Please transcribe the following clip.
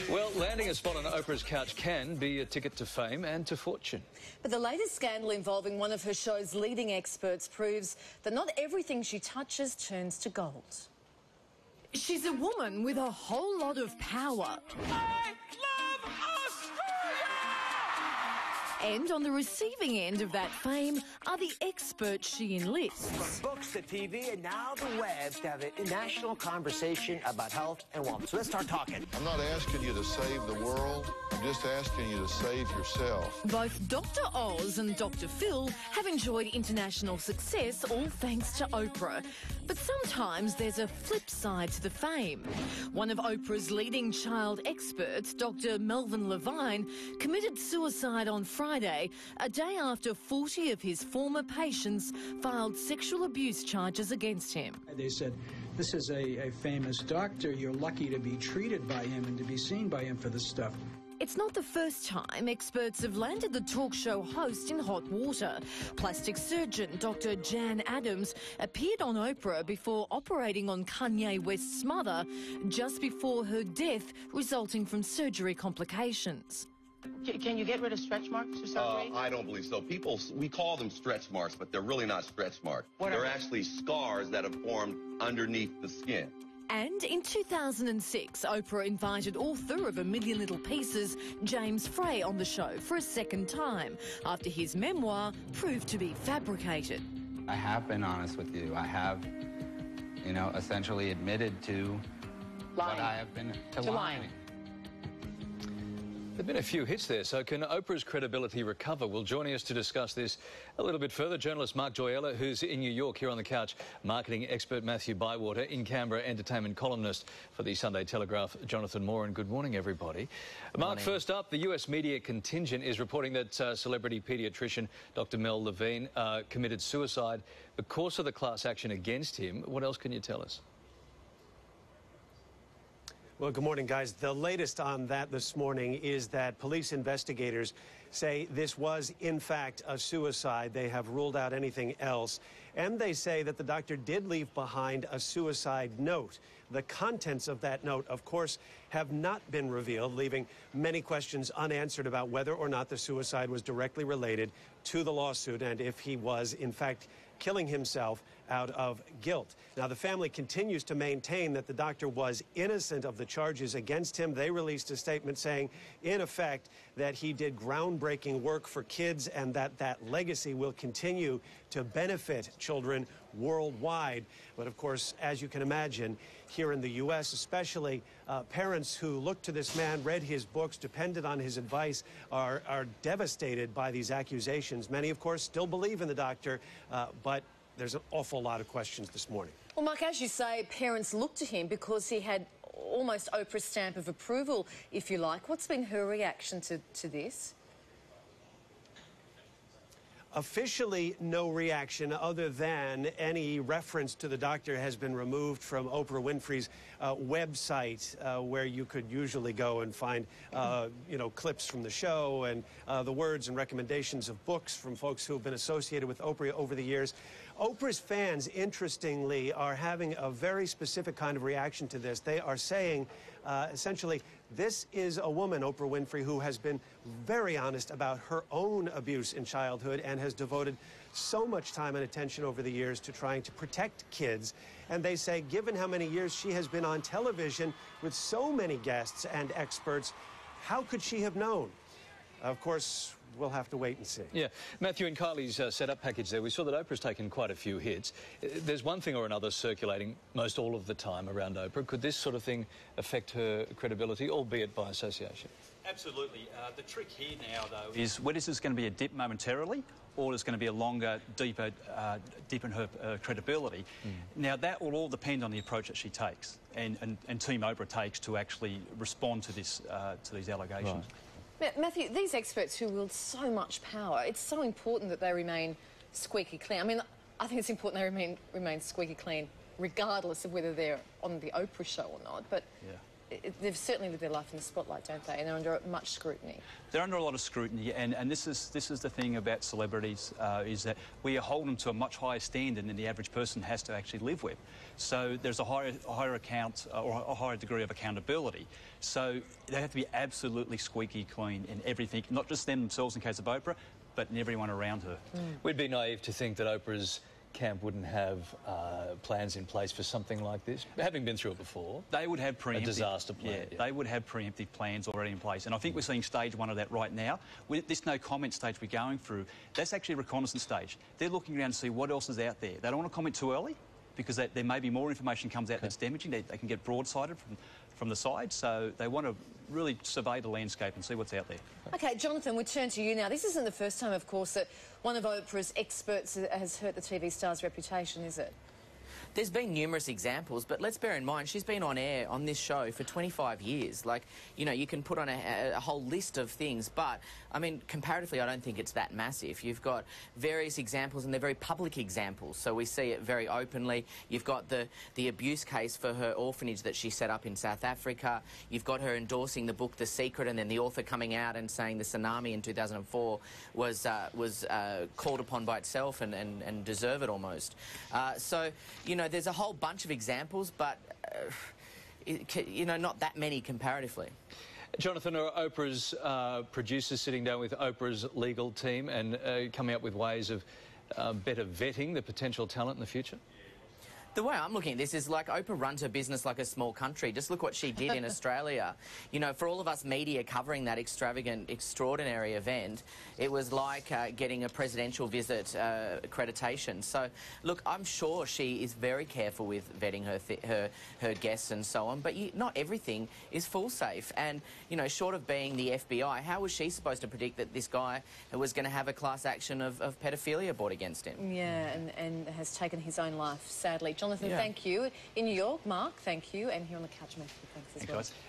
Well, landing a spot on Oprah's couch can be a ticket to fame and to fortune. But the latest scandal involving one of her show's leading experts proves that not everything she touches turns to gold. She's a woman with a whole lot of power. I love Australia! And on the receiving end of that fame are the experts she enlists. From books to TV and now the web to have a national conversation about health and wellness. So let's start talking. I'm not asking you to save the world. I'm just asking you to save yourself. Both Dr. Oz and Dr. Phil have enjoyed international success, all thanks to Oprah. But sometimes there's a flip side to the fame. One of Oprah's leading child experts, Dr. Melvin Levine, committed suicide on Friday, a day after 40 of his former patients filed sexual abuse charges against him. They said, this is a famous doctor. You're lucky to be treated by him and to be seen by him for this stuff. It's not the first time experts have landed the talk show host in hot water. Plastic surgeon Dr. Jan Adams appeared on Oprah before operating on Kanye West's mother just before her death resulting from surgery complications. Can you get rid of stretch marks or surgery? I don't believe so. We call them stretch marks, but they're really not stretch marks. They're actually scars that have formed underneath the skin. And in 2006, Oprah invited author of A Million Little Pieces, James Frey, on the show for a second time after his memoir proved to be fabricated. I have been honest with you. I have, essentially admitted to what I have been lying. There have been a few hits there, so can Oprah's credibility recover? Well, joining us to discuss this a little bit further, journalist Mark Joyella, who's in New York here on the couch, marketing expert Matthew Bywater, in Canberra entertainment columnist for the Sunday Telegraph, Jonathan Moore, and good morning, everybody. Mark, first up, the US media contingent is reporting that celebrity paediatrician Dr. Mel Levine committed suicide because of the class action against him. What else can you tell us? Well, good morning, guys. The latest on that this morning is that police investigators say this was, in fact, a suicide. They have ruled out anything else. And they say that the doctor did leave behind a suicide note. The contents of that note, of course, have not been revealed, leaving many questions unanswered about whether or not the suicide was directly related to the lawsuit and if he was, in fact, killing himself out of guilt. Now, the family continues to maintain that the doctor was innocent of the charges against him. They released a statement saying, in effect, that he did groundbreaking work for kids and that legacy will continue to benefit children worldwide. But, of course, as you can imagine, here in the U.S., especially parents who looked to this man, read his books, depended on his advice, are devastated by these accusations. Many, of course, still believe in the doctor, but there's an awful lot of questions this morning. Well, Mark, as you say, parents looked to him because he had almost Oprah's stamp of approval, if you like. What's been her reaction to this? Officially, no reaction other than any reference to the doctor has been removed from Oprah Winfrey's website, where you could usually go and find, clips from the show and the words and recommendations of books from folks who have been associated with Oprah over the years. Oprah's fans, interestingly, are having a very specific kind of reaction to this. They are saying, essentially, this is a woman, Oprah Winfrey, who has been very honest about her own abuse in childhood and has devoted so much time and attention over the years to trying to protect kids. And they say, given how many years she has been on television with so many guests and experts, how could she have known? Of course, we'll have to wait and see. Yeah. Matthew, in Kylie's setup package there, we saw that Oprah's taken quite a few hits. There's one thing or another circulating most all of the time around Oprah. Could this sort of thing affect her credibility, albeit by association? Absolutely. The trick here now, though, is whether this is going to be a dip momentarily or it's going to be a longer, deeper dip in her credibility. Now, that will all depend on the approach that she takes and Team Oprah takes to actually respond to this to these allegations. Right. Matthew, these experts who wield so much power, it's so important that they remain squeaky clean. I mean, I think it's important they remain squeaky clean regardless of whether they're on the Oprah show or not. But they've certainly lived their life in the spotlight, don't they? And they're under much scrutiny. They're under a lot of scrutiny, and this is the thing about celebrities, is that we hold them to a much higher standard than the average person has to actually live with. So there's a higher account or a higher degree of accountability. So they have to be absolutely squeaky clean in everything, not just themselves in case of Oprah, but in everyone around her. We'd be naive to think that Oprah's camp wouldn't have plans in place for something like this, having been through it before. They would have preemptive... A disaster plan. Yeah, they would have preemptive plans already in place, and I think we're seeing stage one of that right now. With this no-comment stage we're going through, that's actually a reconnaissance stage. They're looking around to see what else is out there. They don't want to comment too early, because there may be more information comes out that's damaging. They can get broadsided from the side, so they want to really survey the landscape and see what's out there. OK, Jonathan, we turn to you now. This isn't the first time, of course, that one of Oprah's experts has hurt the TV star's reputation, is it? There's been numerous examples, but let's bear in mind she's been on air on this show for 25 years. Like, you know, you can put on a whole list of things, but, I mean, comparatively, I don't think it's that massive. You've got various examples, and they're very public examples, so we see it very openly. You've got the abuse case for her orphanage that she set up in South Africa. You've got her endorsing the book The Secret, and then the author coming out and saying the tsunami in 2004 was called upon by itself and deserved almost. So, you know, there's a whole bunch of examples, but, you know, not that many comparatively. Jonathan, are Oprah's producers sitting down with Oprah's legal team and coming up with ways of better vetting the potential talent in the future? The way I'm looking at this is like Oprah runs her business like a small country. Just look what she did in Australia. You know, for all of us media covering that extravagant, extraordinary event, it was like getting a presidential visit accreditation. So, look, I'm sure she is very careful with vetting her guests and so on, but not everything is full safe. And, you know, short of being the FBI, how was she supposed to predict that this guy was going to have a class action of paedophilia brought against him? Yeah, and has taken his own life, sadly. Jonathan, thank you. In New York, Mark, thank you. And here on the couch, Matthew, thanks as well.